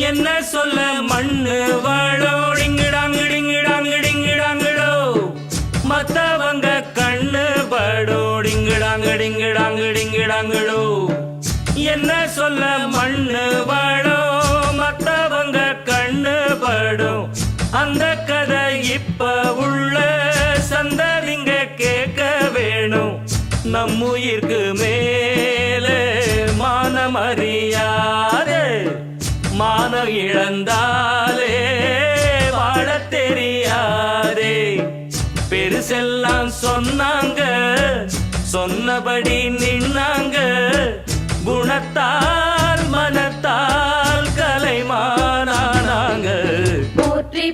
என்ன சொல்ல மண்ணு வாழோடிங்கிடாங்கிடிங்கிடாங்கிடிங்கிடாங்கிடோ மத்தவங்க கண்ணு படோடிங்கிடாங்கிடிங்கிடாங்கிடிங்கிடாங்கிடோ என்ன சொல்ல மண்ணு வாழோ மத்தவங்க கண்ணு படும் அந்த கதை இப்ப உள்ள சந்ததிங்க கேட்க வேணும் நம்முயிர்க்கு மேலே மானம் அறியாதே மானம் இழந்தாலே வாழ தெரியாதே பெருசெல்லாம் சொன்னாங்க சொன்னபடி நின்னாங்க குணத்தால் மனத்தால் கலைமானாங்க போற்றி